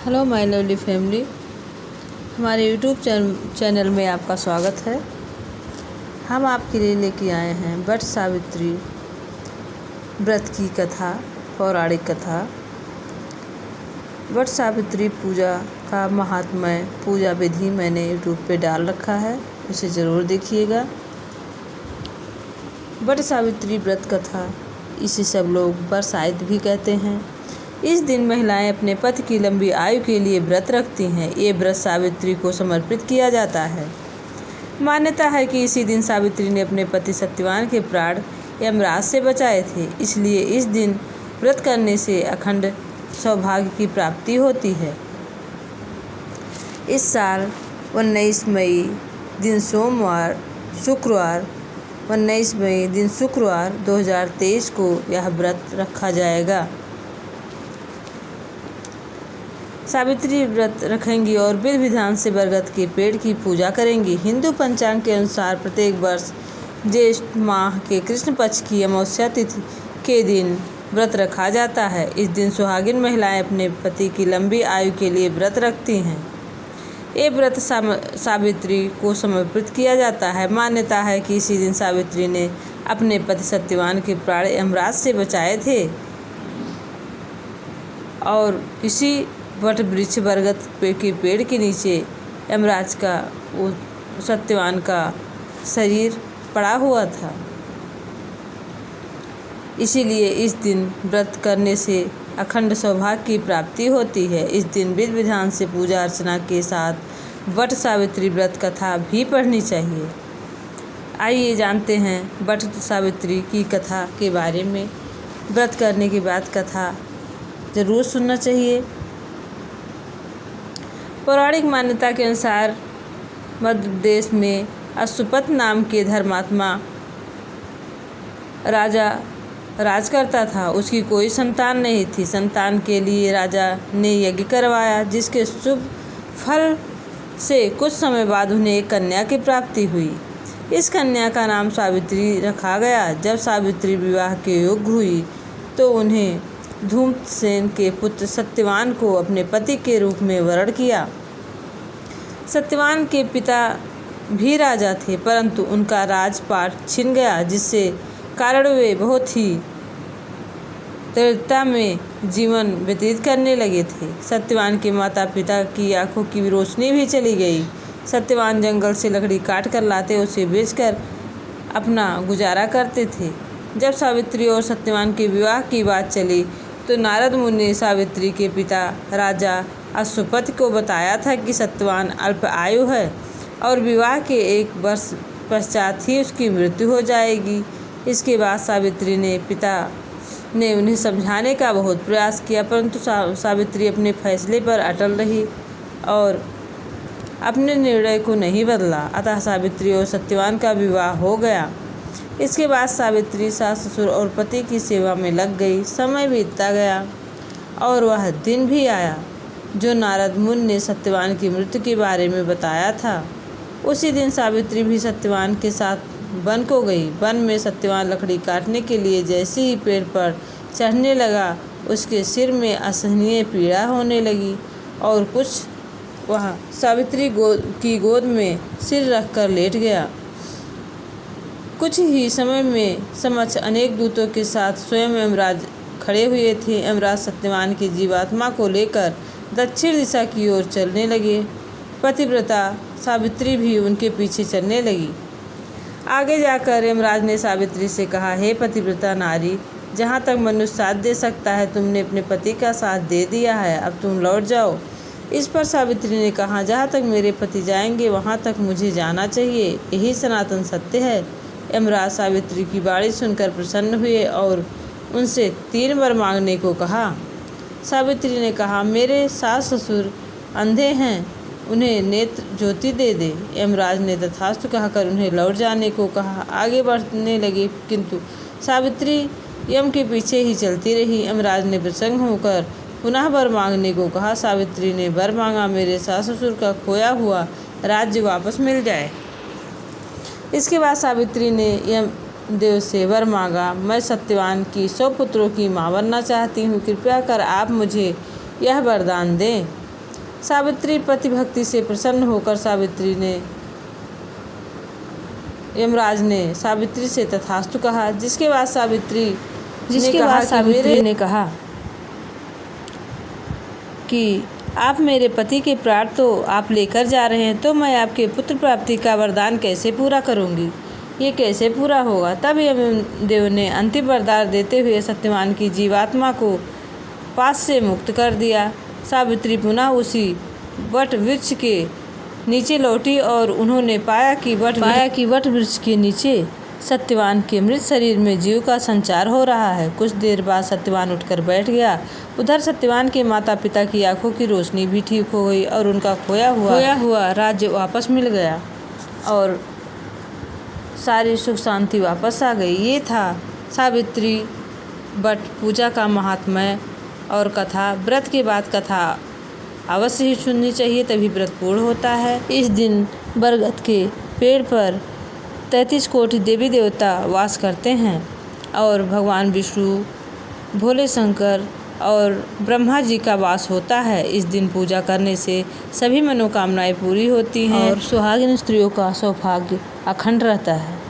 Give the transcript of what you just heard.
Hello my lovely family, हमारे YouTube channel में आपका स्वागत है। हम आपके लिए लेके आए हैं वट सावित्री व्रत की कथा, पौराणिक कथा। वट सावित्री पूजा का महात्म्य, पूजा विधि मैंने यूट्यूब पे डाल रखा है, उसे ज़रूर देखिएगा। वट सावित्री व्रत कथा, इसे सब लोग बरसाइत भी कहते हैं। इस दिन महिलाएं अपने पति की लंबी आयु के लिए व्रत रखती हैं। ये व्रत सावित्री को समर्पित किया जाता है। मान्यता है कि इसी दिन सावित्री ने अपने पति सत्यवान के प्राण यमराज से बचाए थे, इसलिए इस दिन व्रत करने से अखंड सौभाग्य की प्राप्ति होती है। इस साल 19 मई दिन शुक्रवार 2023 को यह व्रत रखा जाएगा। सावित्री व्रत रखेंगी और विधि विधान से बरगद के पेड़ की पूजा करेंगी। हिंदू पंचांग के अनुसार प्रत्येक वर्ष ज्येष्ठ माह के कृष्ण पक्ष की अमावस्या तिथि के दिन व्रत रखा जाता है। इस दिन सुहागिन महिलाएं अपने पति की लंबी आयु के लिए व्रत रखती हैं। ये व्रत सावित्री को समर्पित किया जाता है। मान्यता है कि इसी दिन सावित्री ने अपने पति सत्यवान के प्राण यमराज से बचाए थे और इसी वट वृक्ष बरगद के पेड़ के नीचे यमराज का वो सत्यवान का शरीर पड़ा हुआ था। इसीलिए इस दिन व्रत करने से अखंड सौभाग्य की प्राप्ति होती है। इस दिन विधि विधान से पूजा अर्चना के साथ वट सावित्री व्रत कथा भी पढ़नी चाहिए। आइए जानते हैं वट सावित्री की कथा के बारे में। व्रत करने के बाद कथा ज़रूर सुनना चाहिए। पौराणिक मान्यता के अनुसार मध्य प्रदेश में अशुपत नाम के धर्मात्मा राजा राज करता था। उसकी कोई संतान नहीं थी। संतान के लिए राजा ने यज्ञ करवाया, जिसके शुभ फल से कुछ समय बाद उन्हें एक कन्या की प्राप्ति हुई। इस कन्या का नाम सावित्री रखा गया। जब सावित्री विवाह के योग्य हुई तो उन्हें धूम्रसेन के पुत्र सत्यवान को अपने पति के रूप में वरण किया। सत्यवान के पिता भी राजा थे, परंतु उनका राजपाट छिन गया, जिससे कारण वे बहुत ही दरिद्रता में जीवन व्यतीत करने लगे थे। सत्यवान के माता पिता की आंखों की रोशनी भी चली गई। सत्यवान जंगल से लकड़ी काट कर लाते, उसे बेचकर अपना गुजारा करते थे। जब सावित्री और सत्यवान के विवाह की बात चली तो नारद मुनि ने सावित्री के पिता राजा अशुपत को बताया था कि सत्यवान अल्प आयु है और विवाह के 1 वर्ष पश्चात ही उसकी मृत्यु हो जाएगी। इसके बाद सावित्री ने पिता ने उन्हें समझाने का बहुत प्रयास किया, परंतु सावित्री अपने फैसले पर अटल रही और अपने निर्णय को नहीं बदला। अतः सावित्री और सत्यवान का विवाह हो गया। इसके बाद सावित्री सास ससुर और पति की सेवा में लग गई। समय बीतता गया और वह दिन भी आया जो नारद मुनि ने सत्यवान की मृत्यु के बारे में बताया था। उसी दिन सावित्री भी सत्यवान के साथ वन को गई। वन में सत्यवान लकड़ी काटने के लिए जैसे ही पेड़ पर चढ़ने लगा, उसके सिर में असहनीय पीड़ा होने लगी और कुछ वह सावित्री की गोद में सिर रखकर लेट गया। कुछ ही समय में समक्ष अनेक दूतों के साथ स्वयं यमराज खड़े हुए थे। यमराज सत्यवान की जीवात्मा को लेकर दक्षिण दिशा की ओर चलने लगे। पतिव्रता सावित्री भी उनके पीछे चलने लगी। आगे जाकर यमराज ने सावित्री से कहा, हे पतिव्रता नारी, जहाँ तक मनुष्य साथ दे सकता है तुमने अपने पति का साथ दे दिया है, अब तुम लौट जाओ। इस पर सावित्री ने कहा, जहाँ तक मेरे पति जाएंगे वहाँ तक मुझे जाना चाहिए, यही सनातन सत्य है। यमराज सावित्री की बाणी सुनकर प्रसन्न हुए और उनसे 3 वर मांगने को कहा। सावित्री ने कहा, मेरे सास ससुर अंधे हैं, उन्हें नेत्र ज्योति दे दे। यमराज ने तथास्तु कहकर उन्हें लौट जाने को कहा। आगे बढ़ने लगे, किंतु सावित्री यम के पीछे ही चलती रही। यमराज ने प्रसन्न होकर पुनः वर मांगने को कहा। सावित्री ने वर मांगा, मेरे सास ससुर का खोया हुआ राज्य वापस मिल जाए। इसके बाद सावित्री ने यमदेव से वर मांगा, मैं सत्यवान की 100 पुत्रों की माँ बनना चाहती हूँ, कृपया कर आप मुझे यह वरदान दें। सावित्री पतिभक्ति से प्रसन्न होकर यमराज ने सावित्री से तथास्तु कहा, जिसके बाद सावित्री ने कहा कि आप मेरे पति के प्राण तो आप लेकर जा रहे हैं, तो मैं आपके पुत्र प्राप्ति का वरदान कैसे पूरा करूंगी? ये कैसे पूरा होगा? तब यमदेव ने अंतिम वरदान देते हुए सत्यवान की जीवात्मा को पास से मुक्त कर दिया। सावित्री पुनः उसी वट वृक्ष के नीचे लौटी और उन्होंने पाया कि वट वृक्ष के नीचे सत्यवान के मृत शरीर में जीव का संचार हो रहा है। कुछ देर बाद सत्यवान उठकर बैठ गया। उधर सत्यवान के माता पिता की आंखों की रोशनी भी ठीक हो गई और उनका खोया हुआ राज्य वापस मिल गया और सारी सुख शांति वापस आ गई। ये था सावित्री वट पूजा का महात्म्य और कथा। व्रत के बाद कथा अवश्य ही सुननी चाहिए, तभी व्रत पूर्ण होता है। इस दिन बरगद के पेड़ पर 33 कोटि देवी देवता वास करते हैं और भगवान विष्णु, भोले शंकर और ब्रह्मा जी का वास होता है। इस दिन पूजा करने से सभी मनोकामनाएं पूरी होती हैं और सुहागिन स्त्रियों का सौभाग्य अखंड रहता है।